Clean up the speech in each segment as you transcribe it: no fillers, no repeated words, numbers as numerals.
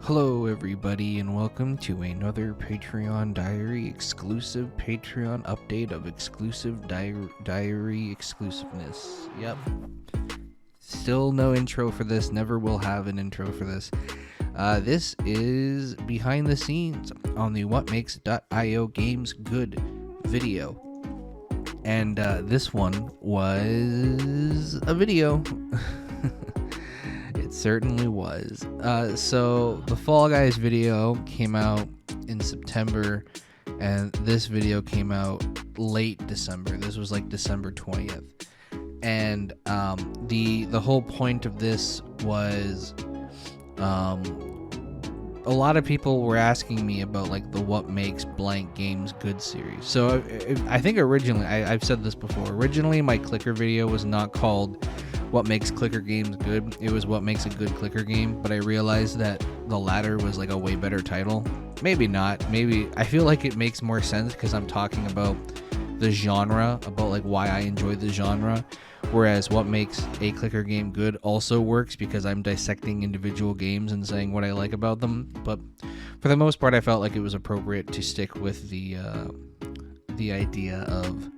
Hello everybody and welcome to another Patreon Diary exclusive Patreon update of exclusive diary exclusiveness. Yep. Still no intro for this, never will have an intro for this. This is behind the scenes on the What Makes.io Games Good video. And this one was a video. It certainly was. So the Fall Guys video came out in September, and this video came out late December. This was like December 20th. And the whole point of this was a lot of people were asking me about like the What Makes Blank Games Good series. So I think originally, I've said this before, originally my clicker video was not called What Makes Clicker Games Good. It was What Makes a Good Clicker Game, but I realized that the latter was like a way better title. Maybe not. Maybe I feel like it makes more sense because I'm talking about the genre, about like why I enjoy the genre, whereas What Makes a Clicker Game Good also works because I'm dissecting individual games and saying what I like about them. But for the most part, I felt like it was appropriate to stick with the idea of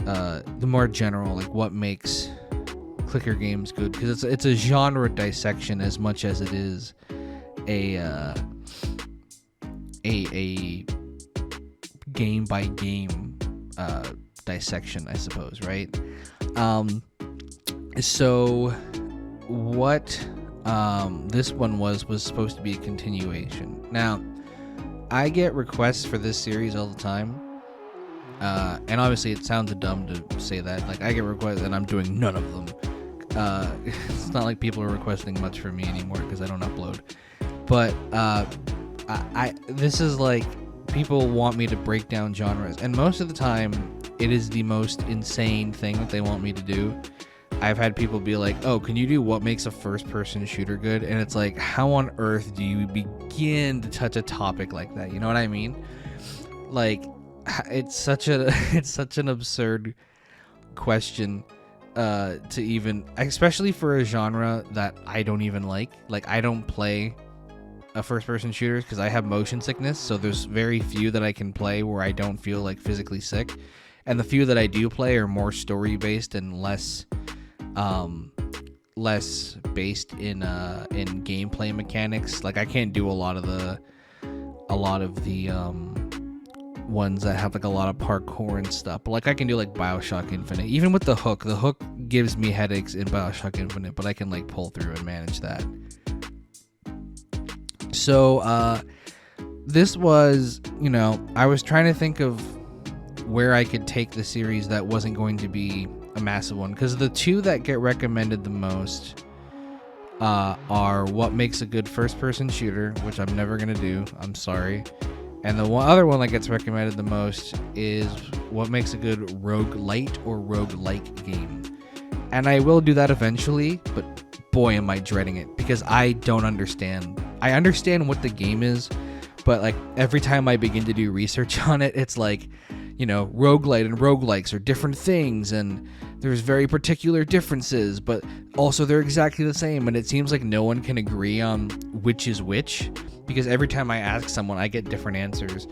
the more general, like what makes clicker games good, because it's a genre dissection as much as it is a game by game dissection, I suppose, right? So what this one was supposed to be a continuation. Now, I get requests for this series all the time, and obviously it sounds dumb to say that. Like, I get requests and I'm doing none of them. It's not like people are requesting much from me anymore because I don't upload. But this is like, people want me to break down genres, and most of the time it is the most insane thing that they want me to do. I've had people be like, oh, can you do what makes a first-person shooter good? And it's like, how on earth do you begin to touch a topic like that? You know what I mean? Like, it's such an absurd question to even, especially for a genre that I don't even like. Like, I don't play a first-person shooter because I have motion sickness, so there's very few that I can play where I don't feel like physically sick, and the few that I do play are more story-based and less based in gameplay mechanics. Like, I can't do a lot of the ones that have like a lot of parkour and stuff, but like I can do like BioShock Infinite. Even with the hook gives me headaches in BioShock Infinite, but I can like pull through and manage that. So this was, I was trying to think of where I could take the series that wasn't going to be a massive one, because the two that get recommended the most are What Makes a Good First-Person Shooter, which I'm never going to do, I'm sorry. And the other one that gets recommended the most is What Makes a Good Roguelite or Roguelike Game. And I will do that eventually, but boy am I dreading it, because I don't understand. I understand what the game is, but like every time I begin to do research on it, it's like, roguelite and roguelikes are different things, and there's very particular differences, but also they're exactly the same, and it seems like no one can agree on which is which, because every time I ask someone, I get different answers,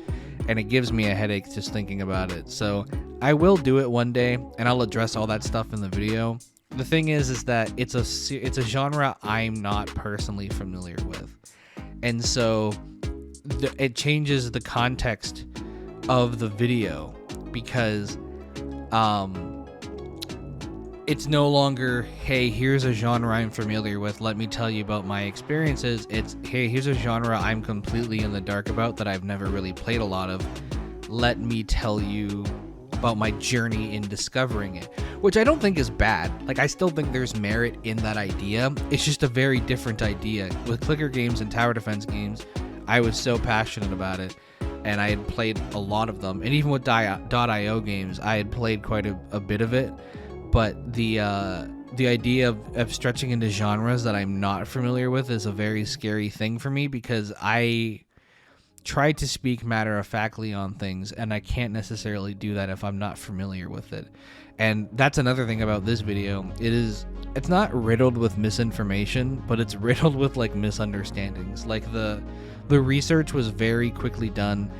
and it gives me a headache just thinking about it. So I will do it one day, and I'll address all that stuff in the video. The thing is that it's a genre I'm not personally familiar with, and so it changes the context of the video, because it's no longer, hey, here's a genre I'm familiar with, let me tell you about my experiences. It's, hey, here's a genre I'm completely in the dark about that I've never really played a lot of. Let me tell you about my journey in discovering it, which I don't think is bad. Like, I still think there's merit in that idea. It's just a very different idea. With clicker games and tower defense games, I was so passionate about it, and I had played a lot of them. And even with .io games, I had played quite a bit of it. But the idea of stretching into genres that I'm not familiar with is a very scary thing for me, because I try to speak matter-of-factly on things, and I can't necessarily do that if I'm not familiar with it. And that's another thing about this video. It's not riddled with misinformation, but it's riddled with like misunderstandings. Like the research was very quickly done.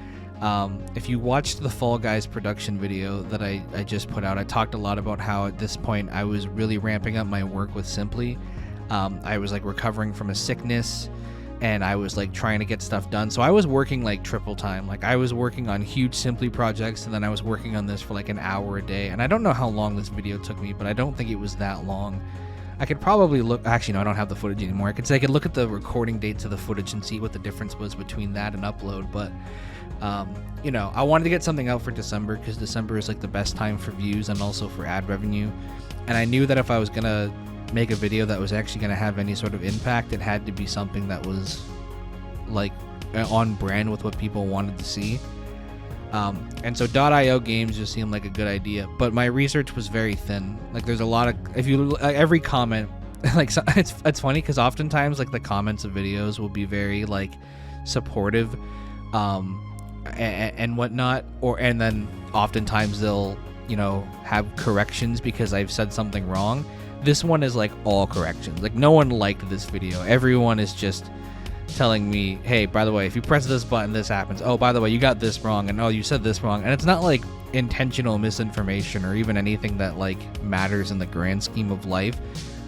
If you watched the Fall Guys production video that I just put out, I talked a lot about how at this point I was really ramping up my work with Simply. I was like recovering from a sickness, and I was like trying to get stuff done. So I was working like triple time. Like I was working on huge Simply projects, and then I was working on this for like an hour a day. And I don't know how long this video took me, but I don't think it was that long. I could probably look, actually no, I don't have the footage anymore. I could look at the recording dates of the footage and see what the difference was between that and upload. But you know, I wanted to get something out for December because December is like the best time for views and also for ad revenue. And I knew that if I was gonna make a video that was actually gonna have any sort of impact, it had to be something that was like on brand with what people wanted to see. And so .io games just seemed like a good idea, but my research was very thin. Like there's a lot of, if you like every comment, like it's funny because oftentimes like the comments of videos will be very like supportive, and whatnot, and then oftentimes they'll, you know, have corrections because I've said something wrong. This one is like all corrections. Like no one liked this video. Everyone is just telling me, hey, by the way, if you press this button, this happens. Oh, by the way, you got this wrong, and oh, you said this wrong. And it's not like intentional misinformation or even anything that like matters in the grand scheme of life,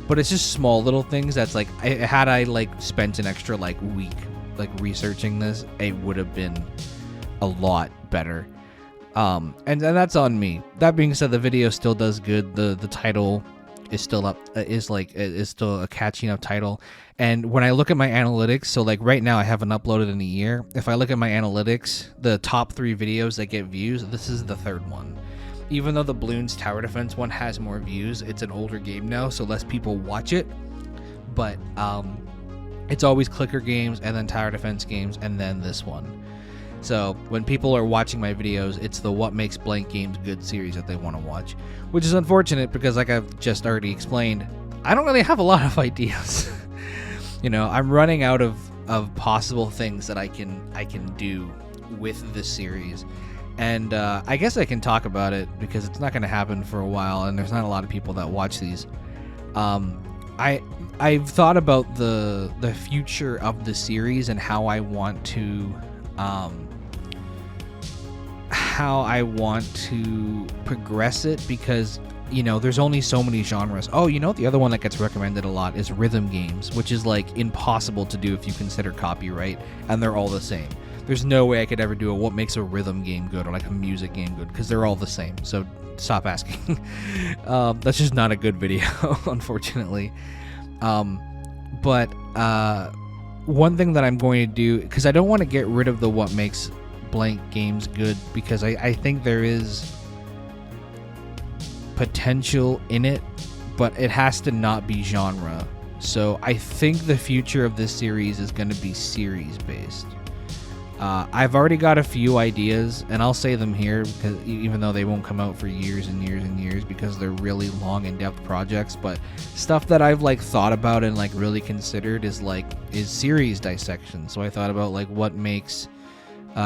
but it's just small little things that's like, had I like spent an extra like week like researching this, it would have been a lot better. And that's on me. That being said, the video still does good. The title is still up, is still a catchy enough title. And when I look at my analytics, so like right now I haven't uploaded in a year. If I look at my analytics, the top 3 videos that get views, this is the 3rd one. Even though the Bloons Tower Defense one has more views, it's an older game now, so less people watch it. But it's always clicker games and then tower defense games and then this one. So when people are watching my videos, it's the What Makes Blank Games Good series that they want to watch, which is unfortunate because like I've just already explained, I don't really have a lot of ideas. You know, I'm running out of possible things that I can do with this series. And I guess I can talk about it because it's not going to happen for a while and there's not a lot of people that watch these. I've thought about the future of the series and how I want to progress it, because you know there's only so many genres. Oh, you know, the other one that gets recommended a lot is rhythm games, which is like impossible to do if you consider copyright, and they're all the same. There's no way I could ever do what makes a rhythm game good or like a music game good, because they're all the same. So stop asking. That's just not a good video, unfortunately. But one thing that I'm going to do, because I don't want to get rid of the What Makes Blank Games Good, because I think there is potential in it, but it has to not be genre. So I think the future of this series is going to be series based. I've already got a few ideas, and I'll say them here because even though they won't come out for years and years and years because they're really long in-depth projects, but stuff that I've like thought about and like really considered is series dissection. So I thought about like what makes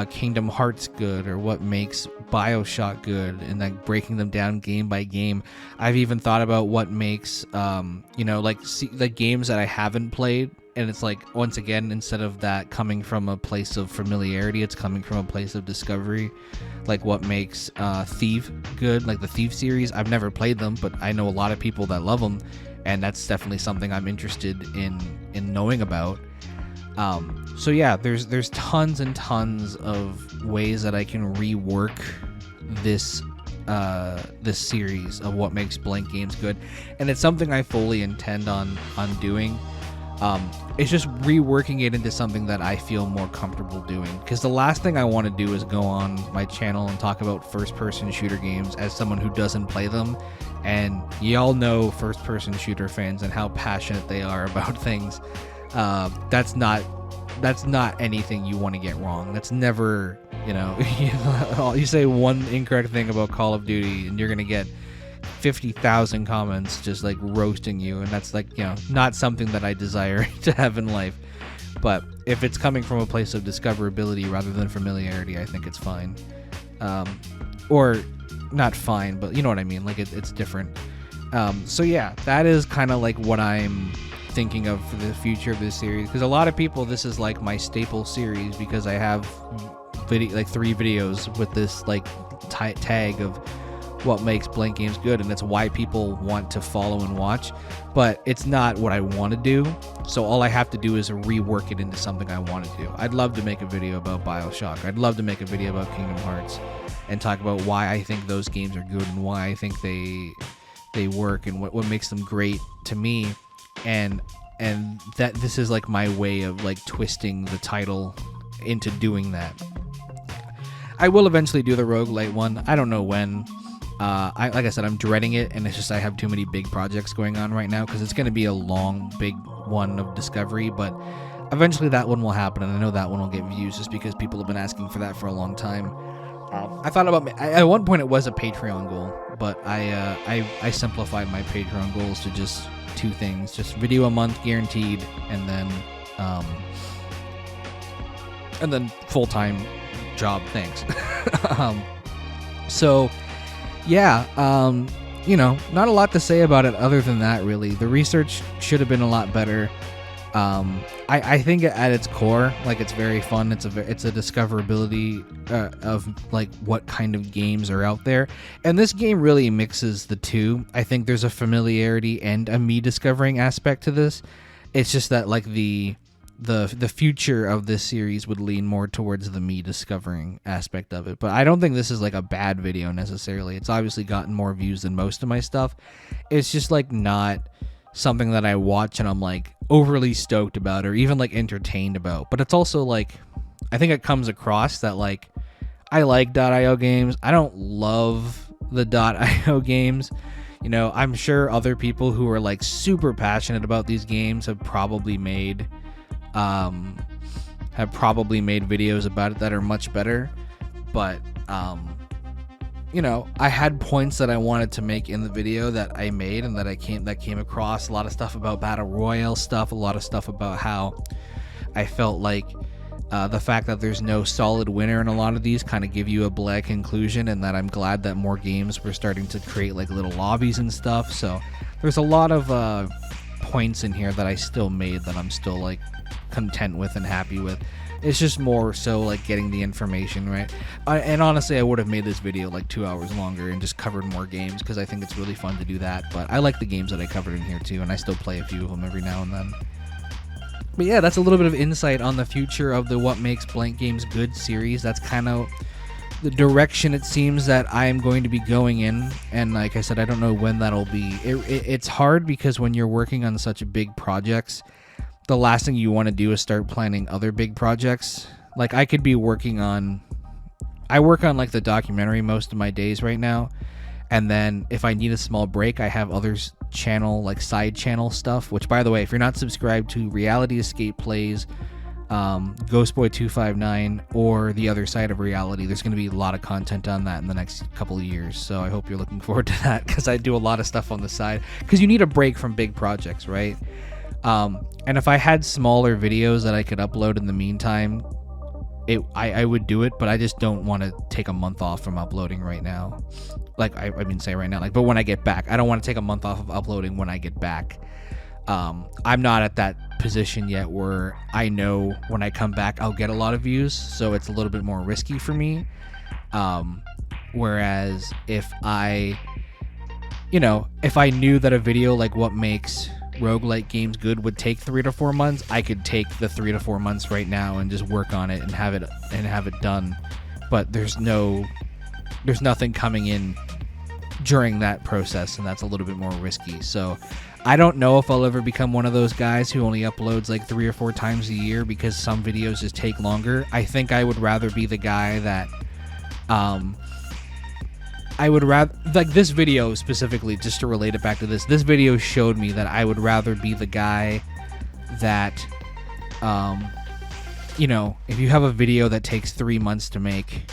Kingdom Hearts good, or what makes BioShock good, and like breaking them down game by game. I've even thought about what makes the games that I haven't played. And it's like, once again, instead of that coming from a place of familiarity, it's coming from a place of discovery. Like what makes Thief good, like the Thief series. I've never played them, but I know a lot of people that love them, and that's definitely something I'm interested in knowing about. So yeah, there's tons and tons of ways that I can rework this series of What Makes Blank Games Good, and it's something I fully intend on doing. It's just reworking it into something that I feel more comfortable doing, because the last thing I want to do is go on my channel and talk about first-person shooter games as someone who doesn't play them. And y'all know first-person shooter fans and how passionate they are about things. That's not anything you want to get wrong. That's never, you say one incorrect thing about Call of Duty and you're gonna get 50,000 comments just like roasting you, and that's like, not something that I desire to have in life. But if it's coming from a place of discoverability rather than familiarity, I think it's fine. Or not fine, but you know what I mean. Like it's different. So yeah, that is kind of like what I'm thinking of for the future of this series, because a lot of people, this is like my staple series because I have like 3 videos with this like tag of what makes blank games good, and it's why people want to follow and watch. But it's not what I want to do, so all I have to do is rework it into something I want to do. I'd love to make a video about BioShock. I'd love to make a video about Kingdom Hearts and talk about why I think those games are good and why I think they work and what makes them great to me. And that this is like my way of like twisting the title into doing that. I will eventually do the roguelite one. I don't know when. Like I said, I'm dreading it, and it's just I have too many big projects going on right now, because it's going to be a long, big one of discovery, but eventually that one will happen, and I know that one will get views just because people have been asking for that for a long time. I thought about at one point it was a Patreon goal, but I simplified my Patreon goals to just 2 things: just video a month guaranteed, and then full-time job. Thanks. So yeah, not a lot to say about it other than that, really. The research should have been a lot better. I think at its core, like, it's very fun. It's a discoverability of like what kind of games are out there, and this game really mixes the two. I think there's a familiarity and a me discovering aspect to this. It's just that like the future of this series would lean more towards the me discovering aspect of it. But I don't think this is like a bad video necessarily. It's obviously gotten more views than most of my stuff. It's just like not something that I watch and I'm like overly stoked about or even like entertained about. But it's also like, I think it comes across that like I like .io games. I don't love the .io games. You know, I'm sure other people who are like super passionate about these games have probably made videos about it that are much better. But I had points that I wanted to make in the video that I made and that came across. A lot of stuff about Battle Royale stuff, a lot of stuff about how I felt like the fact that there's no solid winner in a lot of these kind of give you a bland conclusion, and that I'm glad that more games were starting to create like little lobbies and stuff. So there's a lot of points in here that I still made that I'm still like content with and happy with. It's just more so like getting the information right. And honestly, I would have made this video like 2 hours longer and just covered more games, because I think it's really fun to do that. But I like the games that I covered in here too, and I still play a few of them every now and then. But yeah, that's a little bit of insight on the future of the What Makes Blank Games Good series. That's kind of the direction it seems that I am going to be going in. And like I said, I don't know when that'll be. It's hard because when you're working on such big projects, the last thing you want to do is start planning other big projects. Like I could be I work on like the documentary most of my days right now. And then if I need a small break, I have others channel, like side channel stuff, which by the way, if you're not subscribed to Reality Escape Plays, Ghostboy259, or The Other Side of Reality, there's going to be a lot of content on that in the next couple of years. So I hope you're looking forward to that, because I do a lot of stuff on the side, because you need a break from big projects, right? And if I had smaller videos that I could upload in the meantime, I would do it, but I just don't want to take a month off from uploading right now. Like, say right now, like, but when I get back, I don't want to take a month off of uploading when I get back. I'm not at that position yet where I know when I come back, I'll get a lot of views. So it's a little bit more risky for me. Whereas if I knew that a video like What Makes Roguelike Games Good would take 3 to 4 months, I could take the 3 to 4 months right now and just work on it and have it done. But there's nothing coming in during that process, and that's a little bit more risky. So I don't know if I'll ever become one of those guys who only uploads like 3 or 4 times a year, because some videos just take longer. I think I would rather be the guy that like this video specifically, just to relate it back to this video showed me that I would rather be the guy that if you have a video that takes 3 months to make,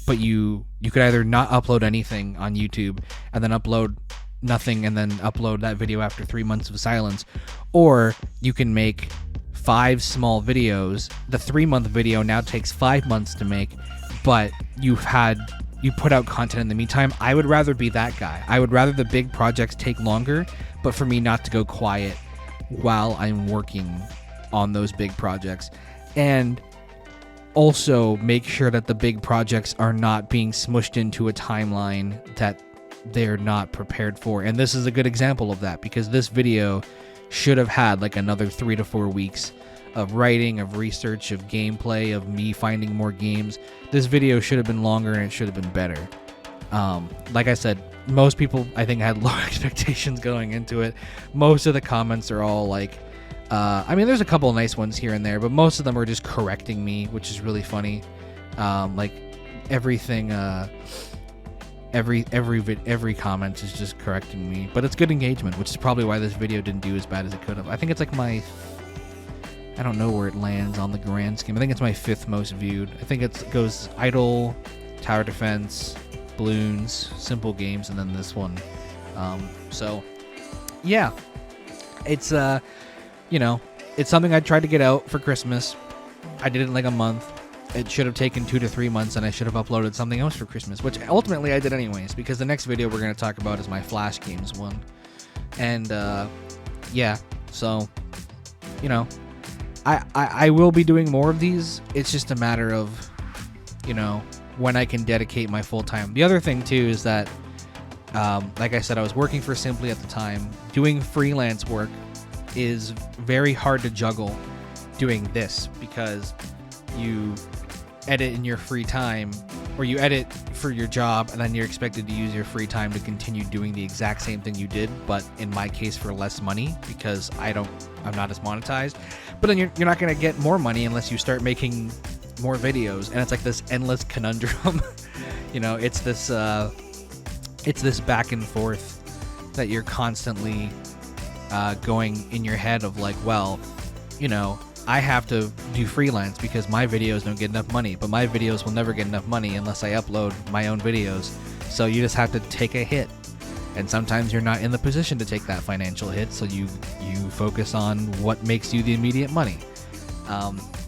but you could either not upload anything on YouTube and then upload nothing and then upload that video after 3 months of silence, or you can make 5 small videos. The 3-month video now takes 5 months to make, but you put out content in the meantime. I would rather be that guy. I would rather the big projects take longer, but for me not to go quiet while I'm working on those big projects. And also make sure that the big projects are not being smushed into a timeline that they're not prepared for. And this is a good example of that, because this video should have had like another 3 to 4 weeks of writing, of research, of gameplay, of me finding more games. This video should have been longer and it should have been better. Like I said, most people I think had low expectations going into it. Most of the comments are all like, I mean, there's a couple nice ones here and there, but most of them are just correcting me, which is really funny. Like everything, every comment is just correcting me, but it's good engagement, which is probably why this video didn't do as bad as it could have. I think it's like I don't know where it lands on the grand scheme. I think it's my 5th most viewed. I think it goes Idle, Tower Defense, Balloons, Simple Games, and then this one. So yeah, it's it's something I tried to get out for Christmas. I did it in like a month. It should have taken 2 to 3 months, and I should have uploaded something else for Christmas, which ultimately I did anyways, because the next video we're going to talk about is my Flash games one. And yeah, so I will be doing more of these. It's just a matter of when I can dedicate my full time. The other thing too is that like I said, I was working for Simply at the time. Doing freelance work is very hard to juggle doing this, because you edit in your free time, or you edit for your job, and then you're expected to use your free time to continue doing the exact same thing you did, but in my case for less money, because I'm not as monetized. But then you're not going to get more money unless you start making more videos, and it's like this endless conundrum. It's this back and forth that you're constantly going in your head of like, well, I have to do freelance because my videos don't get enough money, but my videos will never get enough money unless I upload my own videos. So you just have to take a hit, and sometimes you're not in the position to take that financial hit, so you focus on what makes you the immediate money.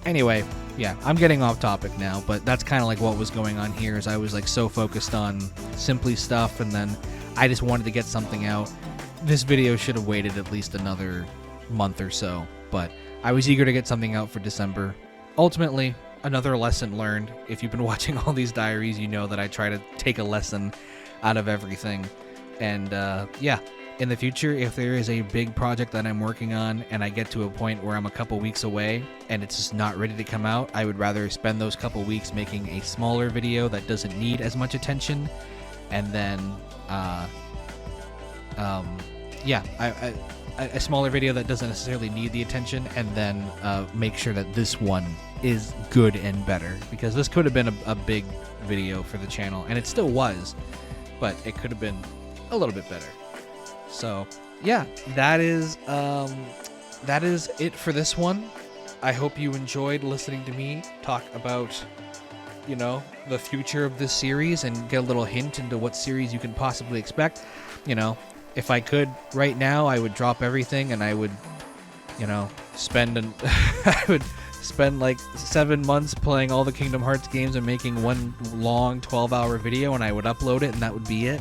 Anyway, yeah, I'm getting off topic now, but that's kind of like what was going on here. Is I was like so focused on Simply stuff, and then I just wanted to get something out. This video should have waited at least another month or so, but I was eager to get something out for December. Ultimately, another lesson learned. If you've been watching all these diaries, you know that I try to take a lesson out of everything. And yeah, in the future, if there is a big project that I'm working on and I get to a point where I'm a couple weeks away and it's just not ready to come out, I would rather spend those couple weeks making a smaller video that doesn't need as much attention, and then yeah, a smaller video that doesn't necessarily need the attention, and then make sure that this one is good and better, because this could have been a big video for the channel, and it still was, but it could have been a little bit better. So yeah, that is it for this one. I hope you enjoyed listening to me talk about the future of this series and get a little hint into what series you can possibly expect. If I could right now, I would drop everything and I would, I would spend like 7 months playing all the Kingdom Hearts games and making one long 12-hour video, and I would upload it and that would be it.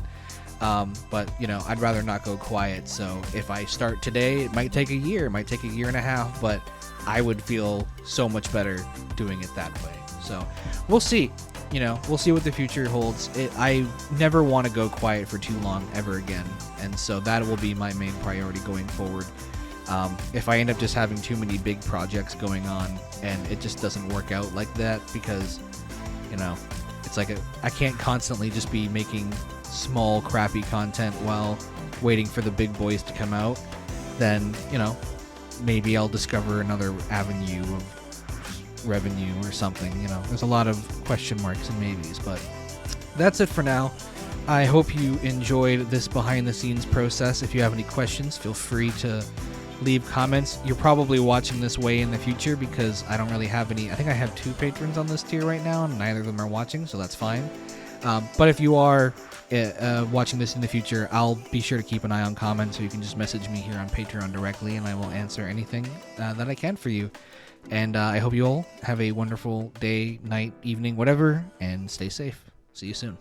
But I'd rather not go quiet. So if I start today, it might take a year, it might take a year and a half, but I would feel so much better doing it that way. So we'll see. We'll see what the future holds. I never want to go quiet for too long ever again, and so that will be my main priority going forward. If I end up just having too many big projects going on and it just doesn't work out like that, because it's like I can't constantly just be making small crappy content while waiting for the big boys to come out, then maybe I'll discover another avenue of revenue or something. There's a lot of question marks and maybes, but that's it for now. I hope you enjoyed this behind the scenes process. If you have any questions, feel free to leave comments. You're probably watching this way in the future, because I don't really have any. I think I have 2 patrons on this tier right now, and neither of them are watching, so that's fine. But if you are watching this in the future, I'll be sure to keep an eye on comments, so you can just message me here on Patreon directly, and I will answer anything that I can for you. And I hope you all have a wonderful day, night, evening, whatever, and stay safe. See you soon.